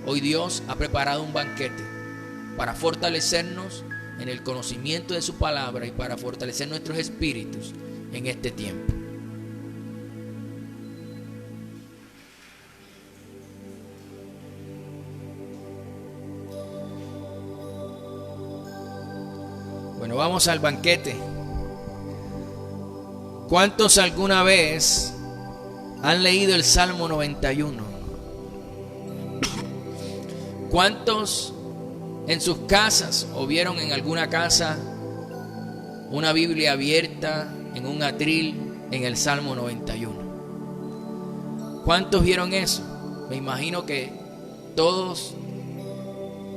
Hoy Dios ha preparado un banquete para fortalecernos en el conocimiento de su palabra y para fortalecer nuestros espíritus en este tiempo. Bueno, vamos al banquete. ¿Cuántos alguna vez han leído el Salmo 91? ¿Cuántos en sus casas o vieron en alguna casa una Biblia abierta en un atril en el Salmo 91? ¿Cuántos vieron eso? Me imagino que todos,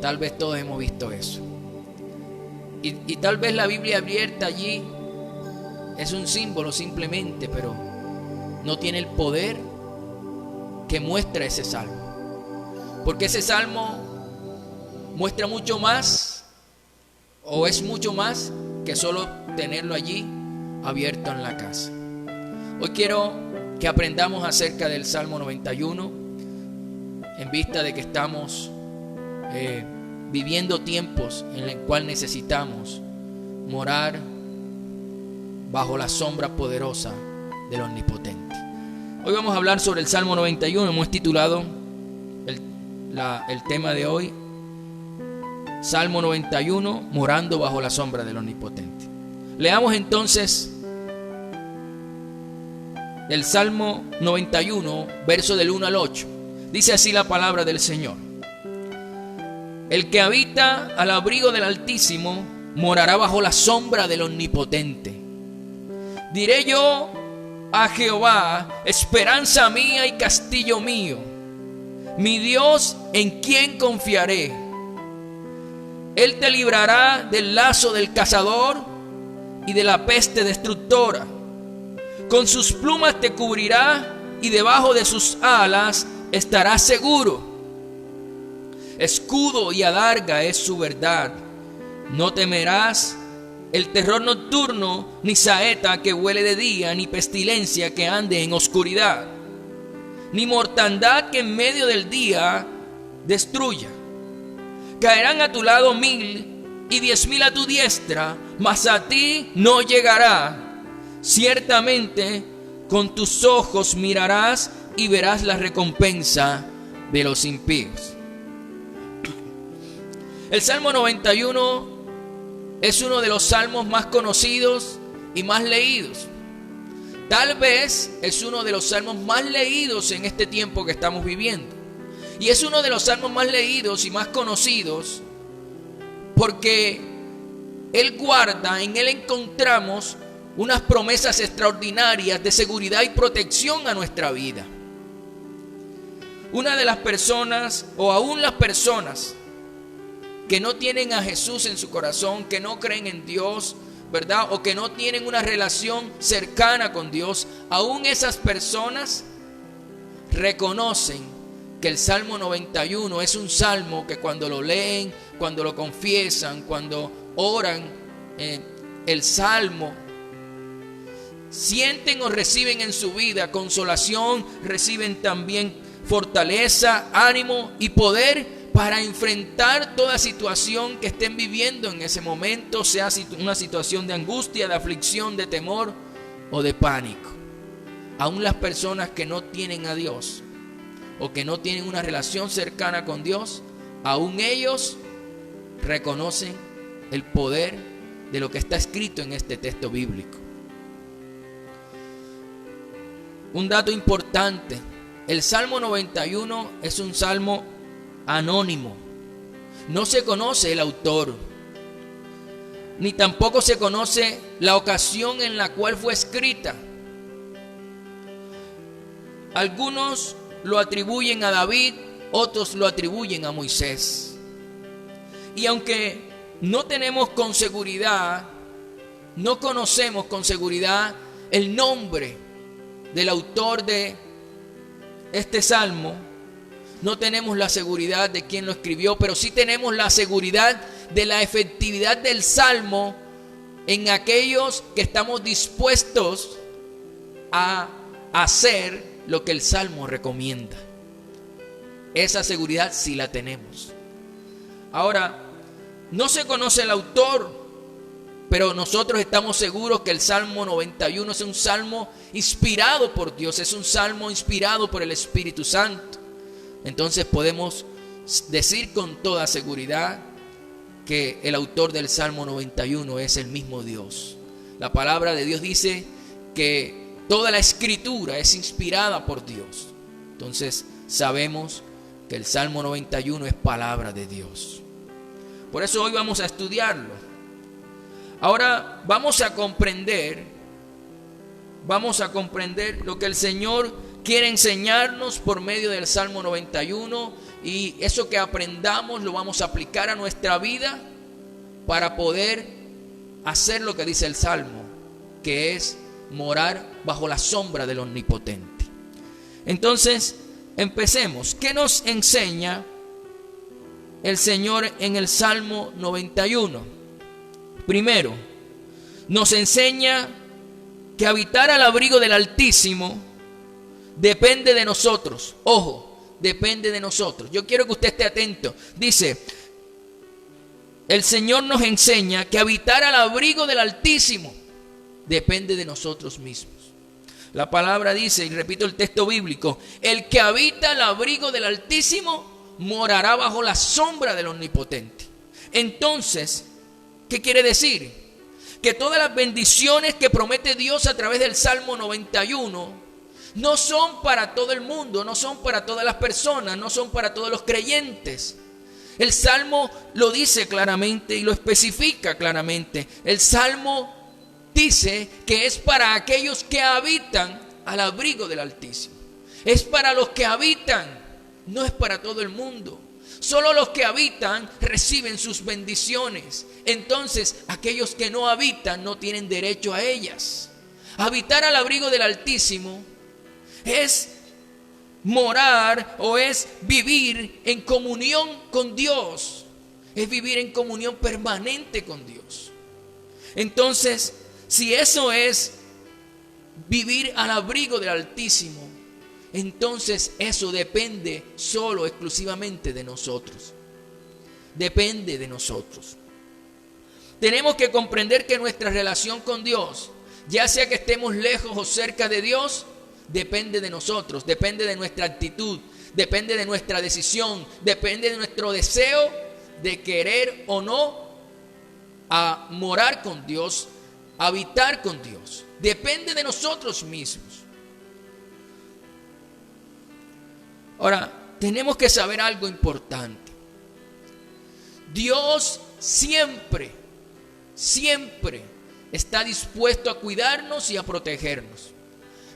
tal vez todos hemos visto eso. Y tal vez la Biblia abierta allí es un símbolo simplemente, pero no tiene el poder que muestra ese salmo. Porque ese salmo muestra mucho más, o es mucho más que solo tenerlo allí abierto en la casa. Hoy quiero que aprendamos acerca del Salmo 91 en vista de que estamos viviendo tiempos en los cuales necesitamos morar bajo la sombra poderosa del Omnipotente. Hoy vamos a hablar sobre el Salmo 91. Hemos titulado el tema de hoy Salmo 91, morando bajo la sombra del Omnipotente. Leamos entonces el Salmo 91, verso del 1 al 8. Dice así la palabra del Señor: El que habita al abrigo del Altísimo morará bajo la sombra del Omnipotente. Diré yo a Jehová, esperanza mía y castillo mío, mi Dios en quien confiaré. Él te librará del lazo del cazador y de la peste destructora. Con sus plumas te cubrirá y debajo de sus alas estarás seguro. Escudo y adarga es su verdad. No temerás el terror nocturno, ni saeta que huele de día, ni pestilencia que ande en oscuridad, ni mortandad que en medio del día destruya. Caerán a tu lado 1000 y 10,000 a tu diestra, mas a ti no llegará. Ciertamente con tus ojos mirarás y verás la recompensa de los impíos. El Salmo 91 es uno de los salmos más conocidos y más leídos. Tal vez es uno de los salmos más leídos en este tiempo que estamos viviendo. Y es uno de los salmos más leídos y más conocidos porque en él encontramos unas promesas extraordinarias de seguridad y protección a nuestra vida. Una de las personas, o aún las personas que no tienen a Jesús en su corazón, que no creen en Dios, ¿verdad? O que no tienen una relación cercana con Dios, aún esas personas reconocen que el Salmo 91 es un salmo que cuando lo leen, cuando lo confiesan, cuando oran el salmo, sienten o reciben en su vida consolación, reciben también fortaleza, ánimo y poder para enfrentar toda situación que estén viviendo en ese momento, sea una situación de angustia, de aflicción, de temor o de pánico. Aún las personas que no tienen a Dios o que no tienen una relación cercana con Dios, aún ellos reconocen el poder de lo que está escrito en este texto bíblico. Un dato importante: el Salmo 91 es un salmo anónimo. No se conoce el autor, ni tampoco se conoce la ocasión en la cual fue escrita. Algunos lo atribuyen a David, otros lo atribuyen a Moisés. Y aunque no tenemos con seguridad, no conocemos con seguridad el nombre del autor de este salmo, no tenemos la seguridad de quién lo escribió, pero sí tenemos la seguridad de la efectividad del salmo en aquellos que estamos dispuestos a hacer lo que el salmo recomienda. esa seguridad sí la tenemos. Ahora, no se conoce el autor, pero nosotros estamos seguros que el Salmo 91 es un salmo inspirado por Dios, es un salmo inspirado por el Espíritu Santo. Entonces podemos decir con toda seguridad que el autor del Salmo 91 es el mismo Dios. La palabra de Dios dice que toda la escritura es inspirada por Dios. Entonces sabemos que el Salmo 91 es palabra de Dios. Por eso hoy vamos a estudiarlo. Ahora vamos a comprender lo que el Señor quiere enseñarnos por medio del Salmo 91, y eso que aprendamos lo vamos a aplicar a nuestra vida para poder hacer lo que dice el Salmo, que es morar bajo la sombra del Omnipotente. Entonces, empecemos. ¿Qué nos enseña el Señor en el Salmo 91? Primero, nos enseña que habitar al abrigo del Altísimo depende de nosotros. Ojo, depende de nosotros. Yo quiero que usted esté atento. Dice, el Señor nos enseña que habitar al abrigo del Altísimo depende de nosotros mismos. La palabra dice, y repito el texto bíblico, el que habita al abrigo del Altísimo morará bajo la sombra del Omnipotente. Entonces, ¿qué quiere decir? Que todas las bendiciones que promete Dios a través del Salmo 91 no son para todo el mundo, no son para todas las personas, no son para todos los creyentes. El Salmo lo dice claramente y lo especifica claramente. El Salmo dice que es para aquellos que habitan al abrigo del Altísimo. Es para los que habitan, no es para todo el mundo. Solo los que habitan reciben sus bendiciones. Entonces, aquellos que no habitan no tienen derecho a ellas. Habitar al abrigo del Altísimo es morar o es vivir en comunión con Dios. Es vivir en comunión permanente con Dios. Entonces, si eso es vivir al abrigo del Altísimo, entonces eso depende solo, exclusivamente de nosotros. Depende de nosotros. Tenemos que comprender que nuestra relación con Dios, ya sea que estemos lejos o cerca de Dios, depende de nosotros, depende de nuestra actitud, depende de nuestra decisión, depende de nuestro deseo de querer o no a morar con Dios, habitar con Dios. Depende de nosotros mismos. Ahora, tenemos que saber algo importante. Dios siempre está dispuesto a cuidarnos y a protegernos.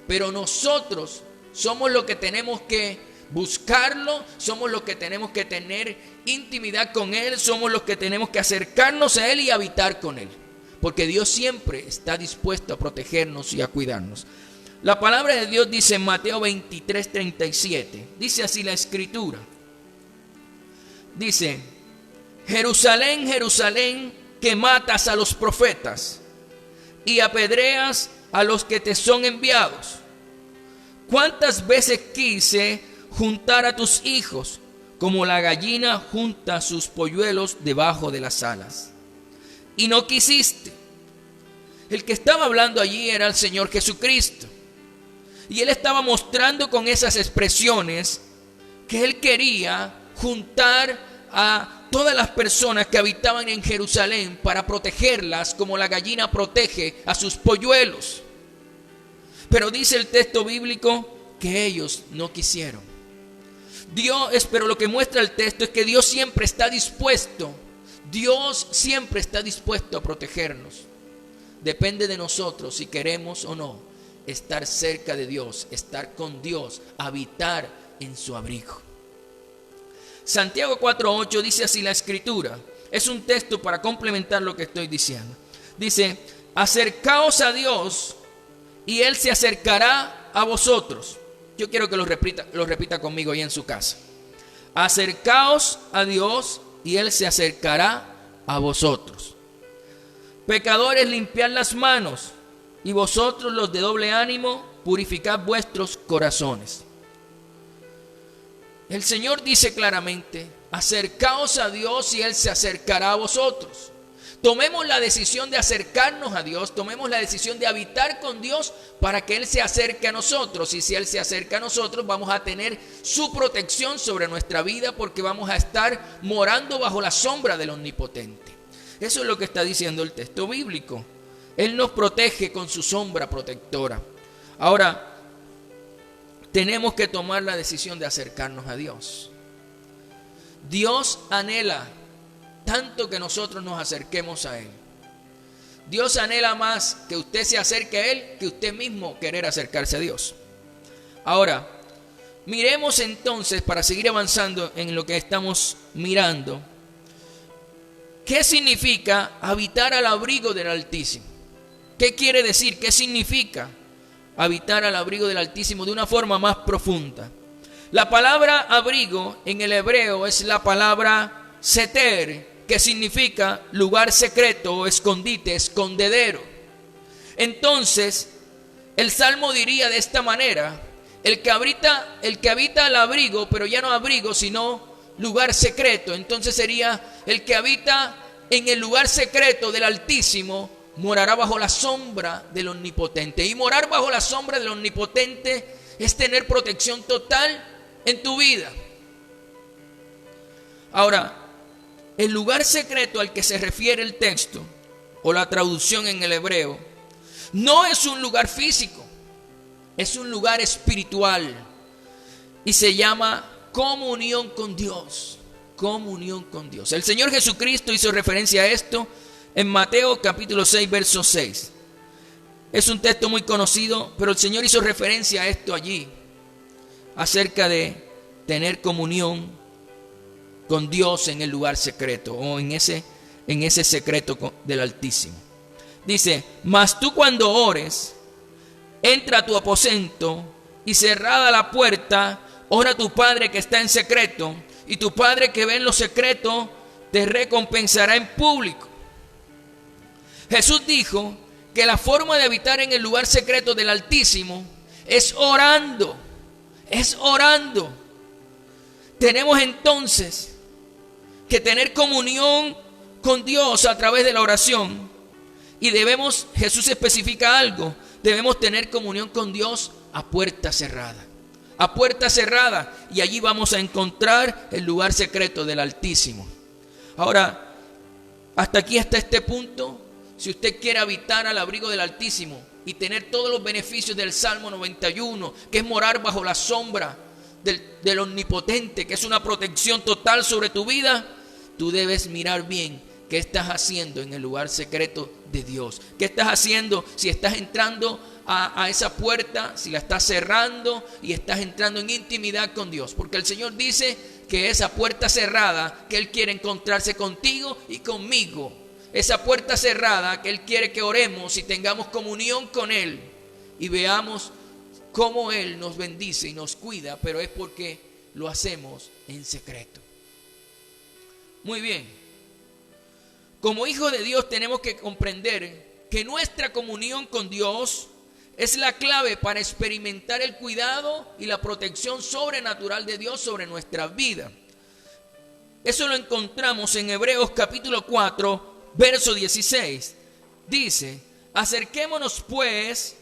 Pero nosotros somos los que tenemos que buscarlo, somos los que tenemos que tener intimidad con Él, somos los que tenemos que acercarnos a Él y habitar con Él. Porque Dios siempre está dispuesto a protegernos y a cuidarnos. La palabra de Dios dice en Mateo 23:37, dice así la Escritura. Dice, Jerusalén, Jerusalén, que matas a los profetas y apedreas a los que te son enviados. ¿Cuántas veces quise juntar a tus hijos como la gallina junta sus polluelos debajo de las alas? Y no quisiste. El que estaba hablando allí era el Señor Jesucristo. Y Él estaba mostrando con esas expresiones que Él quería juntar a todas las personas que habitaban en Jerusalén para protegerlas como la gallina protege a sus polluelos. Pero dice el texto bíblico que ellos no quisieron. Pero lo que muestra el texto es que Dios siempre está dispuesto. Dios siempre está dispuesto a protegernos. Depende de nosotros si queremos o no estar cerca de Dios, estar con Dios, habitar en su abrigo. Santiago 4:8 dice así la Escritura. Es un texto para complementar lo que estoy diciendo. Dice, acercaos a Dios y Él se acercará a vosotros. Yo quiero que lo repita conmigo ahí en su casa. Acercaos a Dios y Él se acercará a vosotros. Pecadores, limpiad las manos, y vosotros los de doble ánimo, purificad vuestros corazones. el Señor dice claramente: acercaos a Dios y Él se acercará a vosotros. Tomemos la decisión de acercarnos a Dios, tomemos la decisión de habitar con Dios para que Él se acerque a nosotros. Y si Él se acerca a nosotros, vamos a tener su protección sobre nuestra vida, porque vamos a estar morando bajo la sombra del Omnipotente. Eso es lo que está diciendo el texto bíblico. Él nos protege con su sombra protectora. Ahora, tenemos que tomar la decisión de acercarnos a Dios. Dios anhela tanto que nosotros nos acerquemos a Él. Dios anhela más que usted se acerque a Él que usted mismo querer acercarse a Dios. Ahora, miremos entonces, para seguir avanzando en lo que estamos mirando, ¿qué significa habitar al abrigo del Altísimo? ¿Qué quiere decir? ¿Qué significa habitar al abrigo del Altísimo de una forma más profunda? La palabra abrigo en el hebreo es la palabra seter, que significa lugar secreto o escondite, escondedero. Entonces, el Salmo diría de esta manera: el que habita al abrigo, pero ya no abrigo, sino lugar secreto. Entonces sería: el que habita en el lugar secreto del Altísimo morará bajo la sombra del Omnipotente. Y morar bajo la sombra del Omnipotente es tener protección total en tu vida. Ahora, el lugar secreto al que se refiere el texto o la traducción en el hebreo no es un lugar físico, es un lugar espiritual y se llama comunión con Dios. Comunión con Dios. El Señor Jesucristo hizo referencia a esto en Mateo capítulo 6, verso 6. Es un texto muy conocido, pero el Señor hizo referencia a esto allí, acerca de tener comunión con Dios en el lugar secreto, o en ese secreto del Altísimo. Dice: mas tú cuando ores, entra a tu aposento y cerrada la puerta, ora a tu Padre que está en secreto, y tu Padre que ve en lo secreto te recompensará en público. Jesús dijo que la forma de habitar en el lugar secreto del Altísimo es orando. Es orando. Tenemos entonces que tener comunión con Dios a través de la oración. Y Jesús especifica algo: debemos tener comunión con Dios a puerta cerrada. A puerta cerrada. Y allí vamos a encontrar el lugar secreto del Altísimo. Ahora, hasta aquí, hasta este punto, si usted quiere habitar al abrigo del Altísimo y tener todos los beneficios del Salmo 91, que es morar bajo la sombra del Omnipotente, que es una protección total sobre tu vida, tú debes mirar bien qué estás haciendo en el lugar secreto de Dios. ¿Qué estás haciendo si estás entrando a esa puerta, si la estás cerrando y estás entrando en intimidad con Dios? Porque el Señor dice que esa puerta cerrada, que Él quiere encontrarse contigo y conmigo. Esa puerta cerrada que Él quiere que oremos y tengamos comunión con Él y veamos cómo Él nos bendice y nos cuida, pero es porque lo hacemos en secreto. Muy bien. Como hijos de Dios tenemos que comprender que nuestra comunión con Dios es la clave para experimentar el cuidado y la protección sobrenatural de Dios sobre nuestra vida. Eso lo encontramos en Hebreos capítulo 4, verso 16. Dice: acerquémonos pues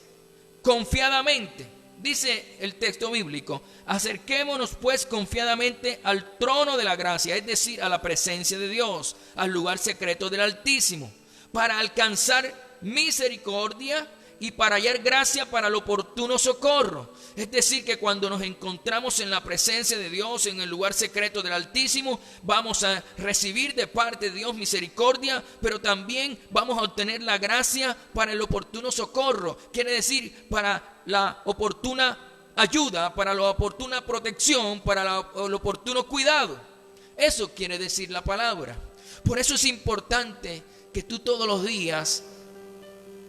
confiadamente. Dice el texto bíblico: acerquémonos pues confiadamente al trono de la gracia, es decir, a la presencia de Dios, al lugar secreto del Altísimo, para alcanzar misericordia y para hallar gracia para el oportuno socorro. Es decir, que cuando nos encontramos en la presencia de Dios, en el lugar secreto del Altísimo, vamos a recibir de parte de Dios misericordia, pero también vamos a obtener la gracia para el oportuno socorro. Quiere decir, para la oportuna ayuda, para la oportuna protección, para el oportuno cuidado. Eso quiere decir la palabra. Por eso es importante que tú todos los días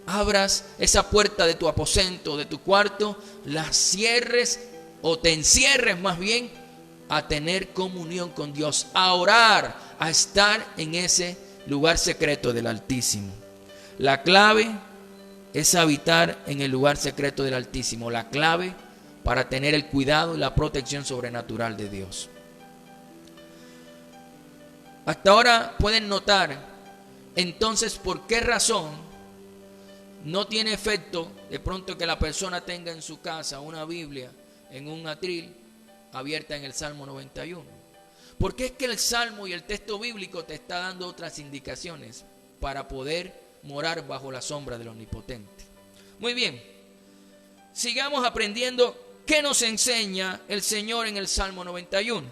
abras esa puerta de tu aposento, de tu cuarto, la cierres o te encierres más bien a tener comunión con Dios, a orar, a estar en ese lugar secreto del Altísimo. La clave es habitar en el lugar secreto del Altísimo. La clave para tener el cuidado y la protección sobrenatural de Dios. Hasta ahora pueden notar entonces por qué razón no tiene efecto de pronto que la persona tenga en su casa una Biblia en un atril abierta en el Salmo 91. Porque es que el Salmo y el texto bíblico te está dando otras indicaciones para poder morar bajo la sombra del Omnipotente. Muy bien, sigamos aprendiendo qué nos enseña el Señor en el Salmo 91.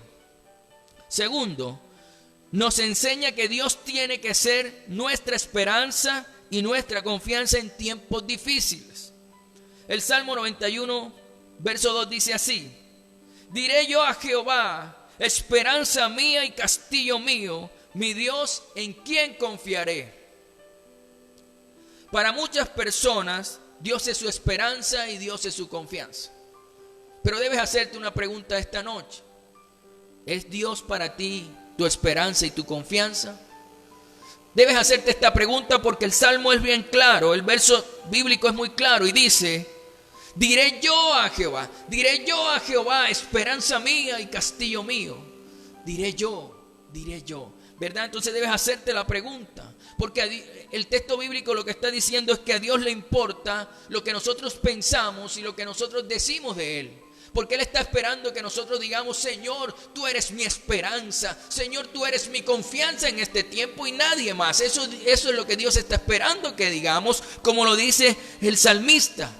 Segundo, nos enseña que Dios tiene que ser nuestra esperanza y nuestra confianza en tiempos difíciles. El Salmo 91, verso 2 dice así: diré yo a Jehová, esperanza mía y castillo mío, mi Dios, en quien confiaré. Para muchas personas, Dios es su esperanza y Dios es su confianza. Pero debes hacerte una pregunta esta noche: ¿es Dios para ti tu esperanza y tu confianza? Debes hacerte esta pregunta porque el Salmo es bien claro, el verso bíblico es muy claro y dice: diré yo a Jehová, esperanza mía y castillo mío. Diré yo, ¿verdad? Entonces debes hacerte la pregunta, porque el texto bíblico lo que está diciendo es que a Dios le importa lo que nosotros pensamos y lo que nosotros decimos de Él. Porque Él está esperando que nosotros digamos: Señor, tú eres mi esperanza, Señor, tú eres mi confianza en este tiempo y nadie más. Eso es lo que Dios está esperando que digamos, como lo dice el salmista.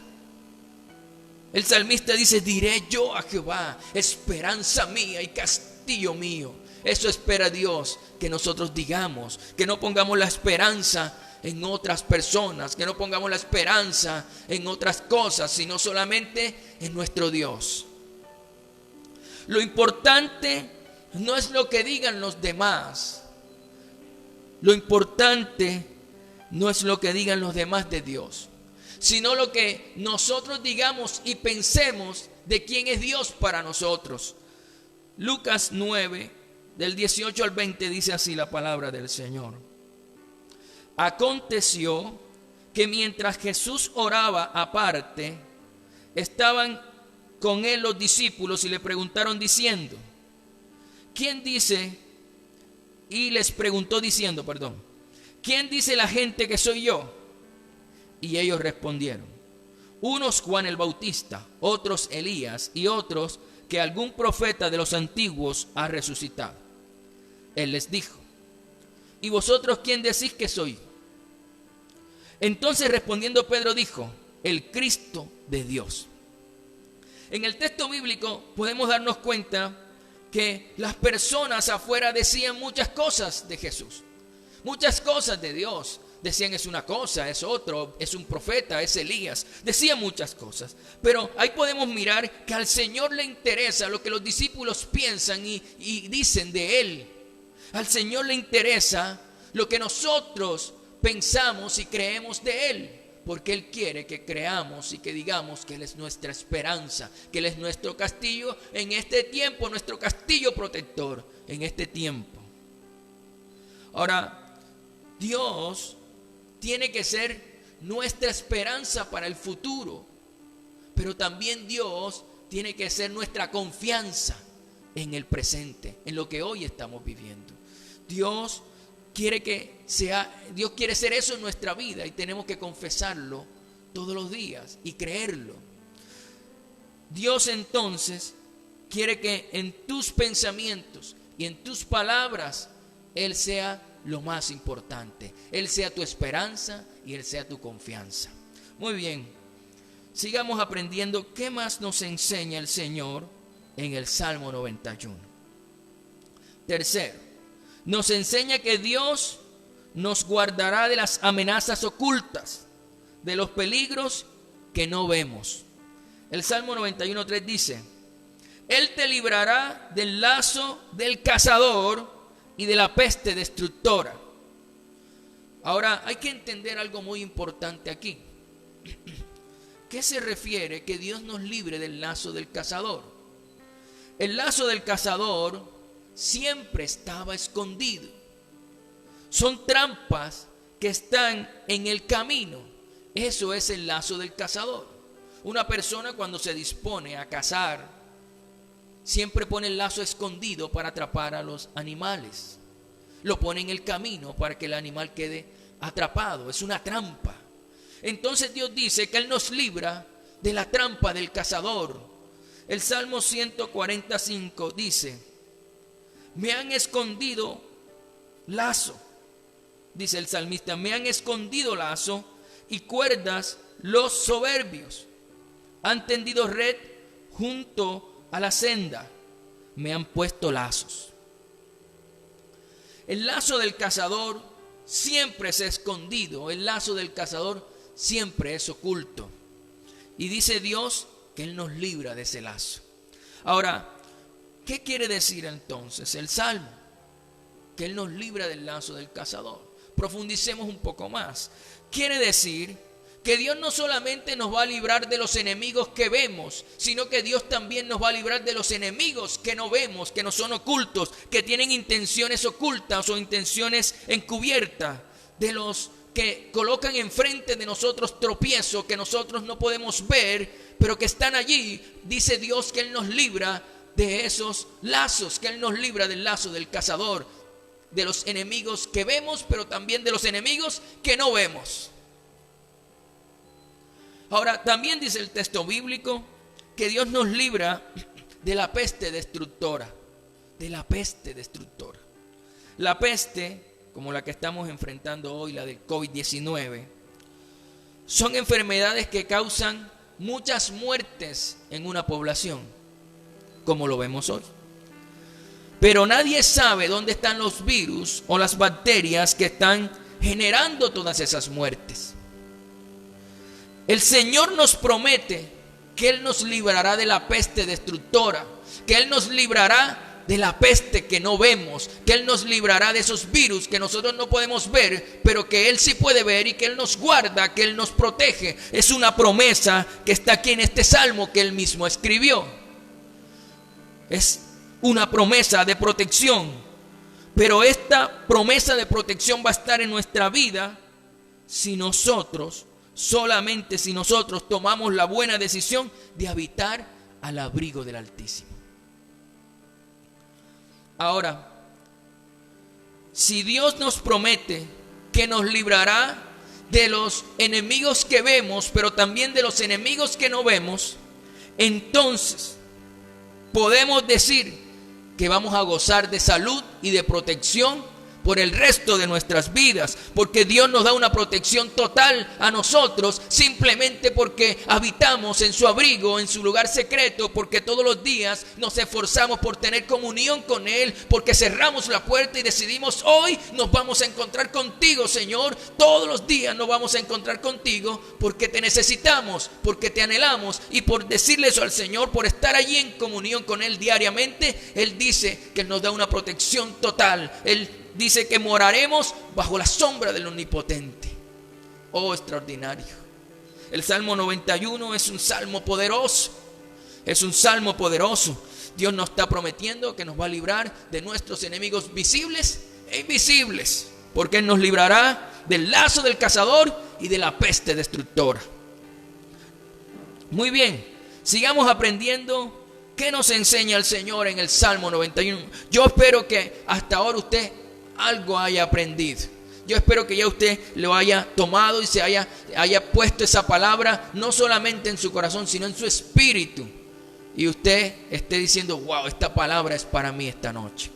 El salmista dice: diré yo a Jehová, esperanza mía y castillo mío. Eso espera Dios que nosotros digamos, que no pongamos la esperanza en otras personas, que no pongamos la esperanza en otras cosas, sino solamente en nuestro Dios. Lo importante no es lo que digan los demás. Lo importante no es lo que digan los demás de Dios, sino lo que nosotros digamos y pensemos de quién es Dios para nosotros. Lucas 9, del 18 al 20, dice así la palabra del Señor. Aconteció que mientras Jesús oraba aparte, estaban con él los discípulos y le preguntaron diciendo: ¿quién dice? Y les preguntó diciendo, ¿quién dice la gente que soy yo? Y ellos respondieron: unos Juan el Bautista, otros Elías y otros que algún profeta de los antiguos ha resucitado. Él les dijo: ¿y vosotros quién decís que soy? Entonces respondiendo Pedro dijo: el Cristo de Dios. En el texto bíblico podemos darnos cuenta que las personas afuera decían muchas cosas de Jesús, muchas cosas de Dios. Decían: es una cosa, es otro, es un profeta, es Elías. Decían muchas cosas. Pero ahí podemos mirar que al Señor le interesa lo que los discípulos piensan y dicen de Él. Al Señor le interesa lo que nosotros pensamos y creemos de Él. Porque Él quiere que creamos y que digamos que Él es nuestra esperanza, que Él es nuestro castillo en este tiempo, nuestro castillo protector en este tiempo. Ahora, Dios tiene que ser nuestra esperanza para el futuro, pero también Dios tiene que ser nuestra confianza en el presente, en lo que hoy estamos viviendo. Dios quiere ser eso en nuestra vida y tenemos que confesarlo todos los días y creerlo. Dios entonces quiere que en tus pensamientos y en tus palabras Él sea lo más importante. Él sea tu esperanza y Él sea tu confianza. Muy bien, sigamos aprendiendo qué más nos enseña el Señor en el Salmo 91. Tercero, nos enseña que Dios nos guardará de las amenazas ocultas, de los peligros que no vemos. El Salmo 91:3 dice: Él te librará del lazo del cazador y de la peste destructora. Ahora hay que entender algo muy importante aquí. ¿Qué se refiere que Dios nos libre del lazo del cazador? El lazo del cazador siempre estaba escondido. Son trampas que están en el camino. Eso es el lazo del cazador. Una persona cuando se dispone a cazar, siempre pone el lazo escondido para atrapar a los animales. Lo pone en el camino para que el animal quede atrapado. Es una trampa. Entonces Dios dice que Él nos libra de la trampa del cazador. El Salmo 145 dice: me han escondido lazo, dice el salmista, me han escondido lazo y cuerdas los soberbios. Han tendido red junto a la senda, me han puesto lazos. El lazo del cazador siempre es escondido, el lazo del cazador siempre es oculto. Y dice Dios que Él nos libra de ese lazo. Ahora, ¿qué quiere decir entonces el Salmo? Que Él nos libra del lazo del cazador. Profundicemos un poco más. Quiere decir que Dios no solamente nos va a librar de los enemigos que vemos, sino que Dios también nos va a librar de los enemigos que no vemos, que no son ocultos, que tienen intenciones ocultas o intenciones encubiertas, de los que colocan enfrente de nosotros tropiezos que nosotros no podemos ver, pero que están allí. Dice Dios que Él nos libra de esos lazos, que Él nos libra del lazo del cazador, de los enemigos que vemos, pero también de los enemigos que no vemos. Ahora, también dice el texto bíblico que Dios nos libra de la peste destructora, de la peste destructora. La peste, como la que estamos enfrentando hoy, la del COVID-19, son enfermedades que causan muchas muertes en una población, como lo vemos hoy. Pero nadie sabe dónde están los virus o las bacterias que están generando todas esas muertes. El Señor nos promete que Él nos librará de la peste destructora, que Él nos librará de la peste que no vemos, que Él nos librará de esos virus que nosotros no podemos ver, pero que Él sí puede ver, y que Él nos guarda, que Él nos protege. Es una promesa que está aquí en este salmo que Él mismo escribió. Es una promesa de protección, pero esta promesa de protección va a estar en nuestra vida si nosotros, solamente si nosotros tomamos la buena decisión de habitar al abrigo del Altísimo. Ahora, si Dios nos promete que nos librará de los enemigos que vemos, pero también de los enemigos que no vemos, entonces podemos decir que vamos a gozar de salud y de protección por el resto de nuestras vidas, porque Dios nos da una protección total a nosotros, simplemente porque habitamos en su abrigo, en su lugar secreto, porque todos los días nos esforzamos por tener comunión con Él, porque cerramos la puerta y decidimos: hoy nos vamos a encontrar contigo, Señor. Todos los días nos vamos a encontrar contigo, porque te necesitamos, porque te anhelamos, y por decirle eso al Señor, por estar allí en comunión con Él diariamente, Él dice que Él nos da una protección total. Él dice que moraremos bajo la sombra del Omnipotente. Oh, extraordinario. El Salmo 91 es un salmo poderoso. Es un salmo poderoso. Dios nos está prometiendo que nos va a librar de nuestros enemigos visibles e invisibles, porque Él nos librará del lazo del cazador y de la peste destructora. Muy bien, sigamos aprendiendo qué nos enseña el Señor en el Salmo 91. Yo espero que hasta ahora usted algo haya aprendido. Yo espero que ya usted lo haya tomado y se haya puesto esa palabra no solamente en su corazón, sino en su espíritu, y usted esté diciendo: wow, esta palabra es para mí esta noche.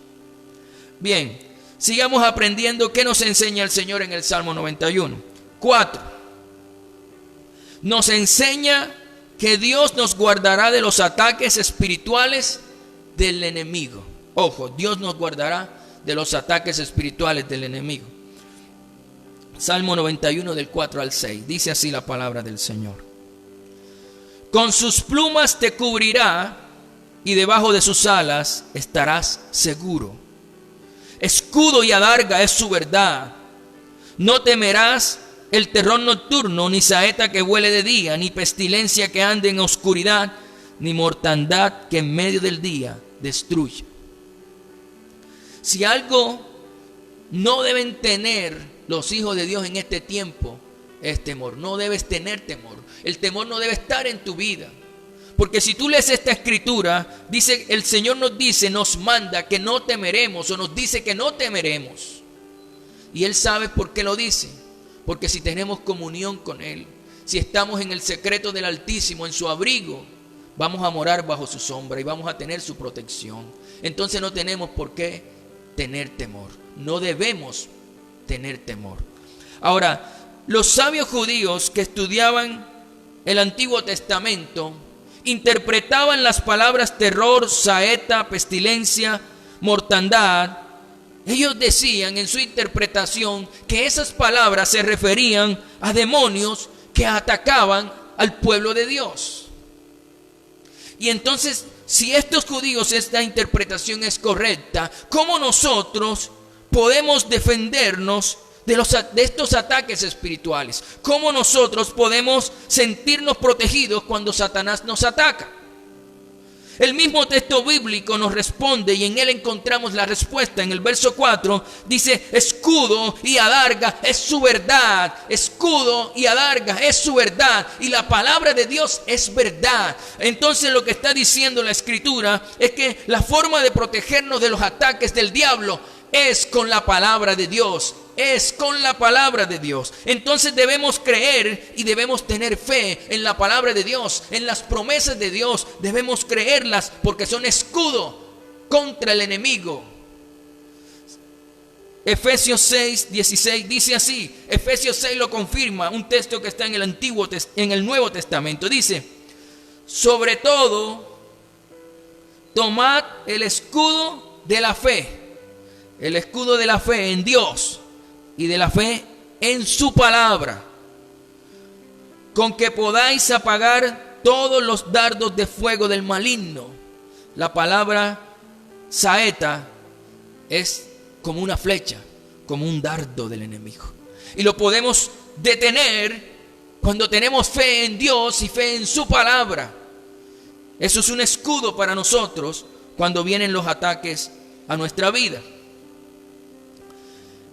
Bien, sigamos aprendiendo qué nos enseña el Señor en el Salmo 91. 4. Nos enseña que Dios nos guardará de los ataques espirituales del enemigo. Ojo, Dios nos guardará de los ataques espirituales del enemigo. Salmo 91 del 4 al 6. Dice así la palabra del Señor: con sus plumas te cubrirá, y debajo de sus alas estarás seguro. Escudo y adarga es su verdad. No temerás el terror nocturno, ni saeta que vuele de día, ni pestilencia que ande en oscuridad, ni mortandad que en medio del día destruye. Si algo no deben tener los hijos de Dios en este tiempo, es temor. No debes tener temor. El temor no debe estar en tu vida. Porque si tú lees esta escritura, dice, el Señor nos dice, nos manda que no temeremos, o nos dice que no temeremos. Y Él sabe por qué lo dice. Porque si tenemos comunión con Él, si estamos en el secreto del Altísimo, en su abrigo, vamos a morar bajo su sombra y vamos a tener su protección. Entonces no tenemos por qué tener temor. No debemos tener temor. Ahora, los sabios judíos que estudiaban el Antiguo Testamento interpretaban las palabras terror, saeta, pestilencia, mortandad. Ellos decían en su interpretación que esas palabras se referían a demonios que atacaban al pueblo de Dios. Y entonces, si estos judíos, esta interpretación es correcta, ¿cómo nosotros podemos defendernos de estos ataques espirituales? ¿Cómo nosotros podemos sentirnos protegidos cuando Satanás nos ataca? El mismo texto bíblico nos responde y en él encontramos la respuesta. En el verso 4 dice: escudo y adarga es su verdad. Escudo y adarga es su verdad. Y la palabra de Dios es verdad. Entonces lo que está diciendo la escritura es que la forma de protegernos de los ataques del diablo es con la palabra de Dios. Es con la palabra de Dios. Entonces debemos creer y debemos tener fe en la palabra de Dios, en las promesas de Dios. Debemos creerlas porque son escudo contra el enemigo. Efesios 6:16 dice así. Efesios 6 lo confirma, un texto que está en el Nuevo Testamento. Dice: sobre todo, tomad el escudo de la fe. El escudo de la fe en Dios y de la fe en su palabra, con que podáis apagar todos los dardos de fuego del maligno. La palabra saeta es como una flecha, como un dardo del enemigo. Y lo podemos detener cuando tenemos fe en Dios y fe en su palabra. Eso es un escudo para nosotros cuando vienen los ataques a nuestra vida.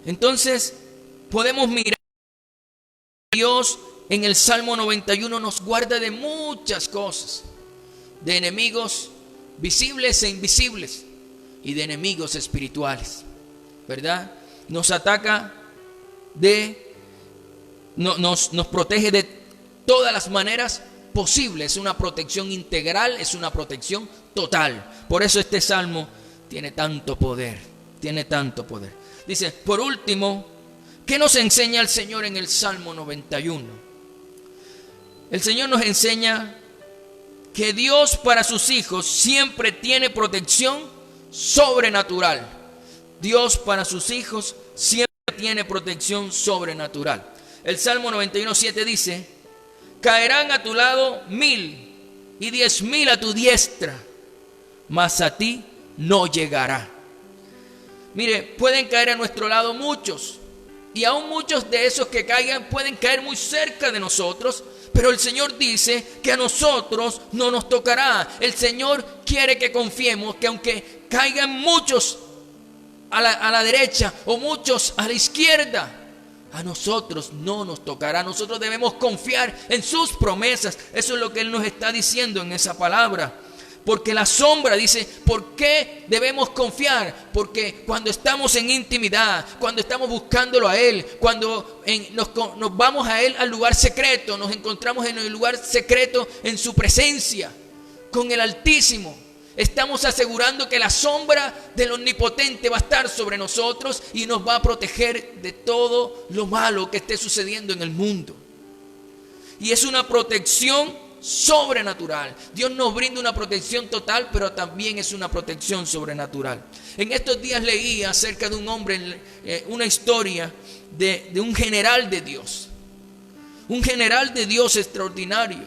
Entonces podemos mirar a Dios en el Salmo 91 nos guarda de muchas cosas, de enemigos visibles e invisibles y de enemigos espirituales, ¿verdad? Nos ataca nos protege de todas las maneras posibles. Es una protección integral, es una protección total. Por eso este salmo tiene tanto poder, tiene tanto poder. Dice, por último, ¿qué nos enseña el Señor en el Salmo 91? El Señor nos enseña que Dios para sus hijos siempre tiene protección sobrenatural. Dios para sus hijos siempre tiene protección sobrenatural. El Salmo 91:7 dice: caerán a tu lado 1000 y 10,000 a tu diestra, mas a ti no llegará. Mire, pueden caer a nuestro lado muchos, y aún muchos de esos que caigan pueden caer muy cerca de nosotros, pero el Señor dice que a nosotros no nos tocará. El Señor quiere que confiemos que aunque caigan muchos a la derecha o muchos a la izquierda, a nosotros no nos tocará. Nosotros debemos confiar en sus promesas. Eso es lo que Él nos está diciendo en esa palabra. Porque la sombra dice, ¿por qué debemos confiar? Porque cuando estamos en intimidad, cuando estamos buscándolo a Él, cuando nos vamos a Él al lugar secreto, nos encontramos en el lugar secreto en su presencia, con el Altísimo, estamos asegurando que la sombra del Omnipotente va a estar sobre nosotros y nos va a proteger de todo lo malo que esté sucediendo en el mundo. Y es una protección sobrenatural. Dios nos brinda una protección total, pero también es una protección sobrenatural. En estos días leí acerca de un hombre, una historia de un general de Dios. Un general de Dios extraordinario.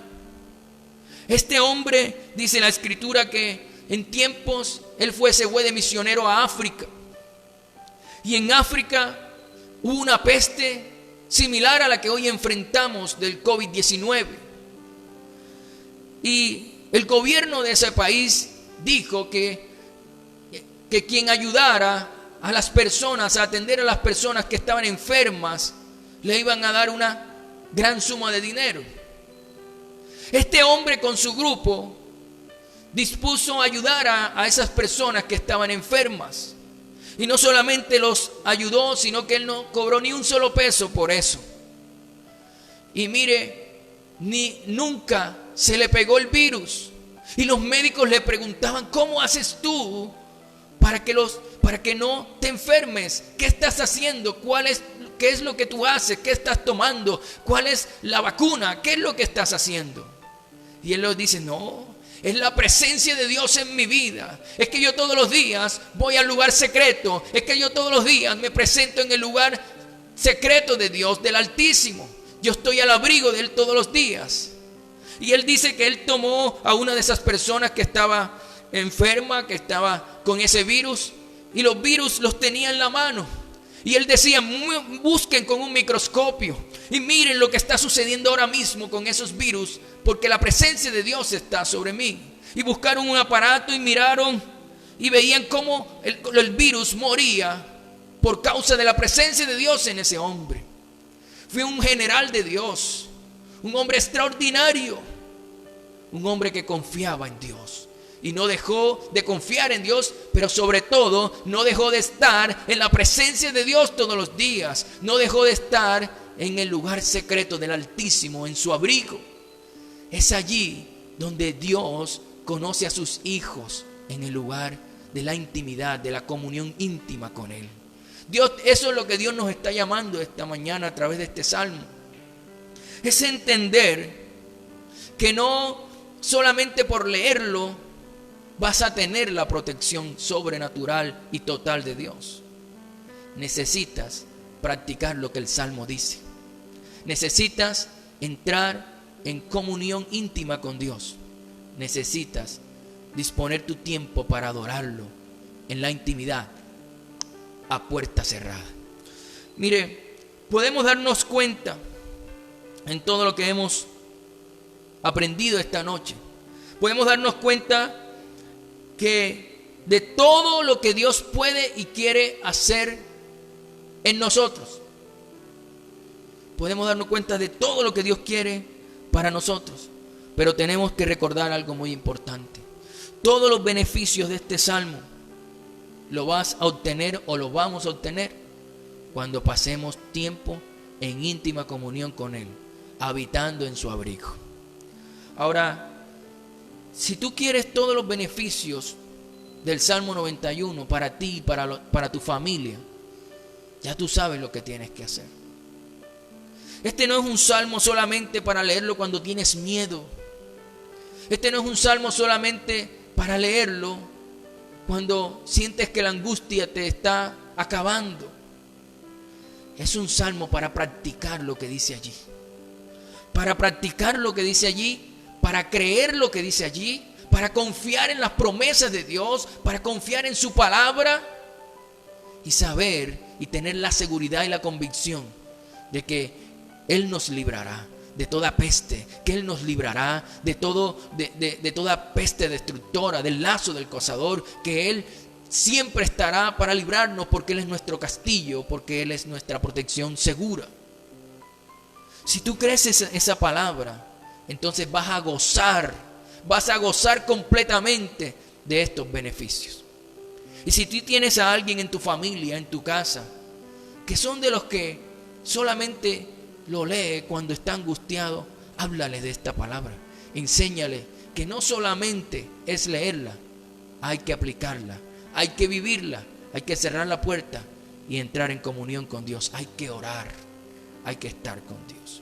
Este hombre, dice la escritura, que en tiempos él se fue de misionero a África. Y en África hubo una peste similar a la que hoy enfrentamos del COVID-19. Y el gobierno de ese país dijo que quien ayudara a las personas, a atender a las personas que estaban enfermas, le iban a dar gran suma de dinero. Este hombre con su grupo dispuso a ayudar a esas personas que estaban enfermas. Y no solamente los ayudó, sino que él no cobró ni un solo peso por eso. Y mire, nunca se le pegó el virus. Y los médicos le preguntaban: ¿cómo haces tú para que no te enfermes? ¿Qué estás haciendo? ¿Qué es lo que tú haces? ¿Qué estás tomando? ¿Cuál es la vacuna? ¿Qué es lo que estás haciendo? Y él les dice: no, es la presencia de Dios en mi vida. Es que yo todos los días voy al lugar secreto. Es que yo todos los días me presento en el lugar secreto de Dios, del Altísimo. Yo estoy al abrigo de Él todos los días. Y él dice que él tomó a una de esas personas que estaba enferma, que estaba con ese virus, y los virus los tenía en la mano. Y él decía: busquen con un microscopio y miren lo que está sucediendo ahora mismo con esos virus, porque la presencia de Dios está sobre mí. Y buscaron un aparato y miraron y veían cómo el virus moría por causa de la presencia de Dios en ese hombre. Fue un general de Dios, un hombre extraordinario, un hombre que confiaba en Dios. Y no dejó de confiar en Dios, pero sobre todo no dejó de estar en la presencia de Dios todos los días. No dejó de estar en el lugar secreto del Altísimo, en su abrigo. Es allí donde Dios conoce a sus hijos, en el lugar de la intimidad, de la comunión íntima con Él. Eso es lo que Dios nos está llamando esta mañana a través de este salmo. Es entender que no solamente por leerlo vas a tener la protección sobrenatural y total de Dios. Necesitas practicar lo que el Salmo dice. Necesitas entrar en comunión íntima con Dios. Necesitas disponer tu tiempo para adorarlo en la intimidad, a puerta cerrada. Mire, podemos darnos cuenta en todo lo que hemos aprendido esta noche. Podemos darnos cuenta que de todo lo que Dios puede y quiere hacer en nosotros. Podemos darnos cuenta de todo lo que Dios quiere para nosotros. Pero tenemos que recordar algo muy importante. Todos los beneficios de este salmo lo vas a obtener o lo vamos a obtener cuando pasemos tiempo en íntima comunión con Él, habitando en su abrigo. Ahora, si tú quieres todos los beneficios del Salmo 91 para ti y para tu familia, ya tú sabes lo que tienes que hacer. Este no es un salmo solamente para leerlo cuando tienes miedo. Este no es un salmo solamente para leerlo cuando sientes que la angustia te está acabando. Es un salmo para practicar lo que dice allí. Para practicar lo que dice allí, para creer lo que dice allí, para confiar en las promesas de Dios, para confiar en su palabra y saber y tener la seguridad y la convicción de que Él nos librará de toda peste, que Él nos librará de toda peste destructora, del lazo del cazador, que Él siempre estará para librarnos porque Él es nuestro castillo, porque Él es nuestra protección segura. Si tú crees esa palabra, entonces vas a gozar completamente de estos beneficios. Y si tú tienes a alguien en tu familia, en tu casa, que son de los que solamente lo lee cuando está angustiado, háblale de esta palabra. Enséñale que no solamente es leerla, hay que aplicarla, hay que vivirla, hay que cerrar la puerta y entrar en comunión con Dios. Hay que orar, hay que estar con Dios.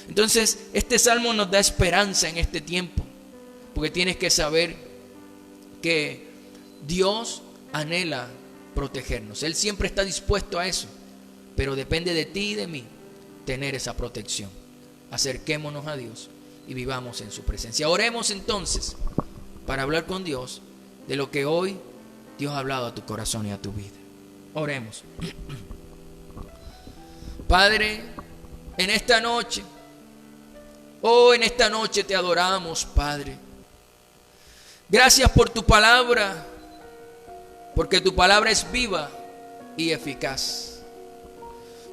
Entonces, este salmo nos da esperanza en este tiempo, porque tienes que saber que Dios anhela protegernos. Él siempre está dispuesto a eso, pero depende de ti y de mí tener esa protección. Acerquémonos a Dios y vivamos en su presencia. Oremos entonces para hablar con Dios de lo que hoy Dios ha hablado a tu corazón y a tu vida. Oremos. Padre, en esta noche te adoramos, Padre. Gracias por tu palabra, porque tu palabra es viva y eficaz.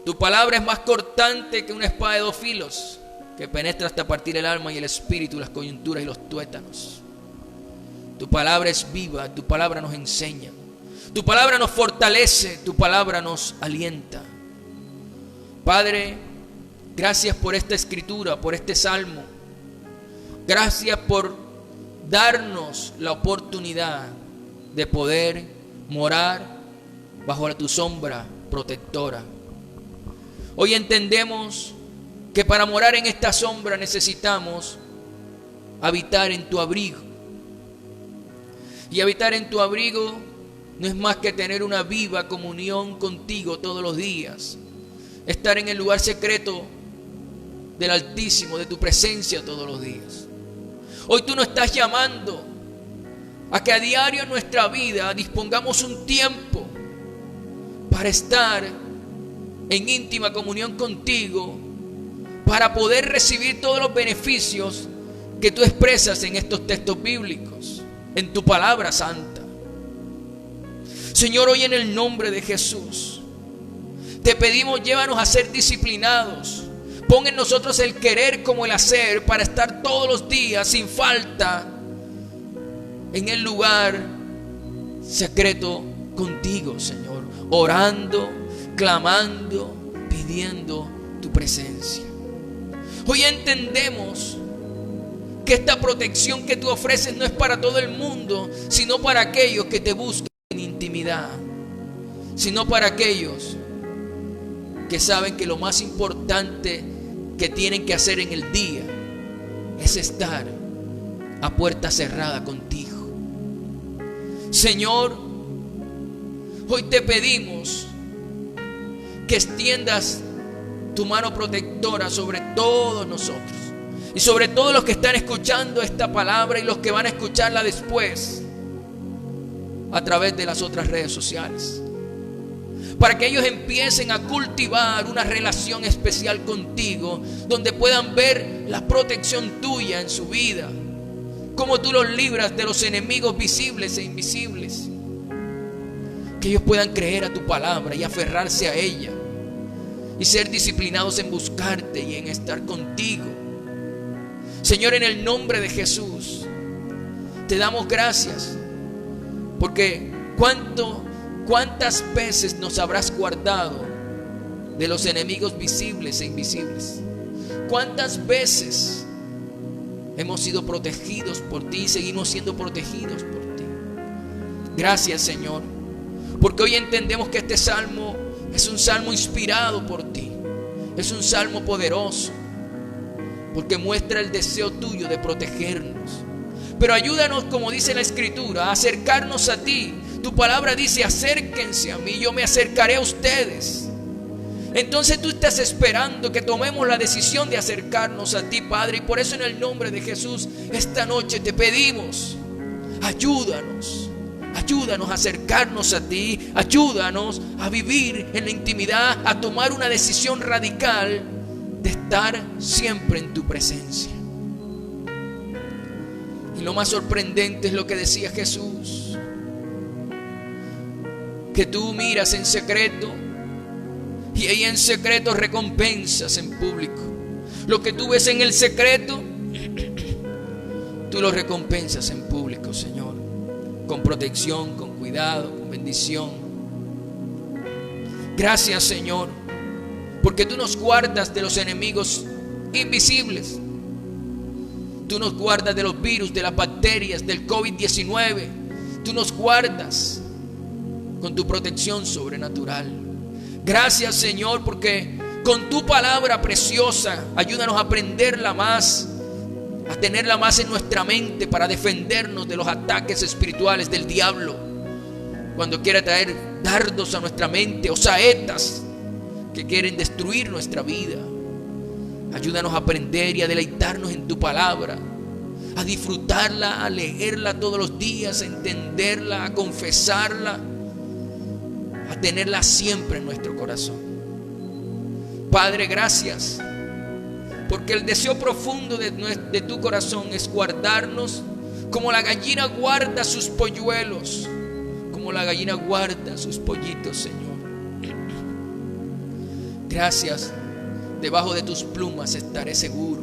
Tu palabra es más cortante que una espada de 2 filos, que penetra hasta partir el alma y el espíritu, las coyunturas y los tuétanos. Tu palabra es viva, tu palabra nos enseña, tu palabra nos fortalece, tu palabra nos alienta. Padre, gracias por esta escritura, por este salmo. Gracias por darnos la oportunidad de poder morar bajo tu sombra protectora. Hoy entendemos que para morar en esta sombra necesitamos habitar en tu abrigo. Y habitar en tu abrigo no es más que tener una viva comunión contigo todos los días. Estar en el lugar secreto del Altísimo, de tu presencia todos los días. Hoy tú nos estás llamando a que a diario en nuestra vida dispongamos un tiempo para estar en íntima comunión contigo, para poder recibir todos los beneficios que tú expresas en estos textos bíblicos, en tu palabra santa. Señor, hoy en el nombre de Jesús te pedimos, llévanos a ser disciplinados. Pon en nosotros el querer como el hacer para estar todos los días sin falta en el lugar secreto contigo, Señor, orando, clamando, pidiendo tu presencia. Hoy entendemos que esta protección que tú ofreces no es para todo el mundo, sino para aquellos que te buscan en intimidad, sino para aquellos que saben que lo más importante que tienen que hacer en el día es estar a puerta cerrada contigo. Señor, hoy te pedimos que extiendas tu mano protectora sobre todos nosotros y sobre todos los que están escuchando esta palabra y los que van a escucharla después a través de las otras redes sociales, para que ellos empiecen a cultivar una relación especial contigo, donde puedan ver la protección tuya en su vida, cómo tú los libras de los enemigos visibles e invisibles, que ellos puedan creer a tu palabra y aferrarse a ella y ser disciplinados en buscarte y en estar contigo. Señor, en el nombre de Jesús te damos gracias, porque ¿cuántas veces nos habrás guardado de los enemigos visibles e invisibles? ¿Cuántas veces hemos sido protegidos por ti y seguimos siendo protegidos por ti? Gracias, Señor, porque hoy entendemos que este salmo es un salmo inspirado por ti. Es un salmo poderoso, porque muestra el deseo tuyo de protegernos. Pero ayúdanos, como dice la Escritura, a acercarnos a ti. Tu palabra dice: acérquense a mí, yo me acercaré a ustedes. Entonces tú estás esperando que tomemos la decisión de acercarnos a ti, Padre. Y por eso, en el nombre de Jesús, esta noche te pedimos: ayúdanos a acercarnos a ti. Ayúdanos a vivir en la intimidad, a tomar una decisión radical de estar siempre en tu presencia. Y lo más sorprendente es lo que decía Jesús, que tú miras en secreto y ahí en secreto recompensas en público. Lo que tú ves en el secreto, tú lo recompensas en público, Señor, con protección, con cuidado, con bendición. Gracias, Señor, porque tú nos guardas de los enemigos invisibles. Tú nos guardas de los virus, de las bacterias, del COVID-19. Tú nos guardas con tu protección sobrenatural. Gracias, Señor, porque con tu palabra preciosa, ayúdanos a aprenderla más, a tenerla más en nuestra mente para defendernos de los ataques espirituales del diablo, cuando quiera traer dardos a nuestra mente o saetas que quieren destruir nuestra vida. Ayúdanos a aprender y a deleitarnos en tu palabra, a disfrutarla, a leerla todos los días, a entenderla, a confesarla, a tenerla siempre en nuestro corazón. Padre, gracias, porque el deseo profundo de tu corazón es guardarnos como la gallina guarda sus polluelos, como la gallina guarda sus pollitos, Señor. Gracias. Debajo de tus plumas estaré seguro.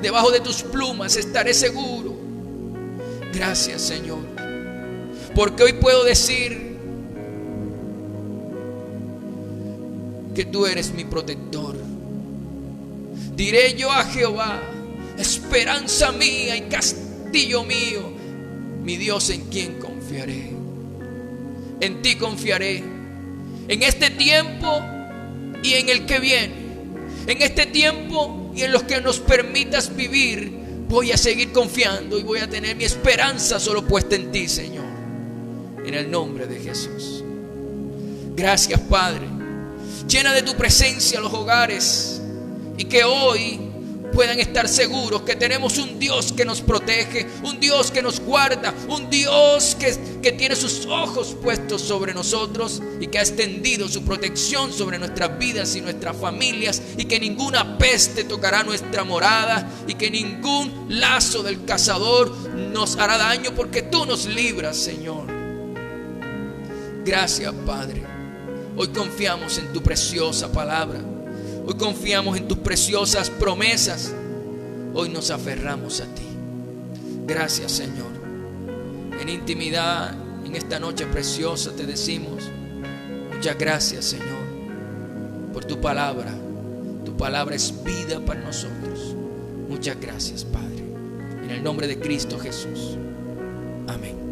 Debajo de tus plumas estaré seguro. Gracias, Señor. Porque hoy puedo decir que tú eres mi protector. Diré yo a Jehová, esperanza mía y castillo mío, mi Dios en quien confiaré. En ti confiaré, en este tiempo y en el que viene. En este tiempo y en los que nos permitas vivir, voy a seguir confiando y voy a tener mi esperanza solo puesta en ti, Señor. En el nombre de Jesús. Gracias, Padre. Llena de tu presencia los hogares y que hoy puedan estar seguros que tenemos un Dios que nos protege, un Dios que nos guarda, un Dios que tiene sus ojos puestos sobre nosotros y que ha extendido su protección sobre nuestras vidas y nuestras familias, y que ninguna peste tocará nuestra morada y que ningún lazo del cazador nos hará daño, porque tú nos libras, Señor. Gracias, Padre. Hoy confiamos en tu preciosa palabra. Hoy confiamos en tus preciosas promesas. Hoy nos aferramos a ti. Gracias, Señor. En intimidad, en esta noche preciosa, te decimos muchas gracias, Señor, por tu palabra. Tu palabra es vida para nosotros. Muchas gracias, Padre. En el nombre de Cristo Jesús. Amén.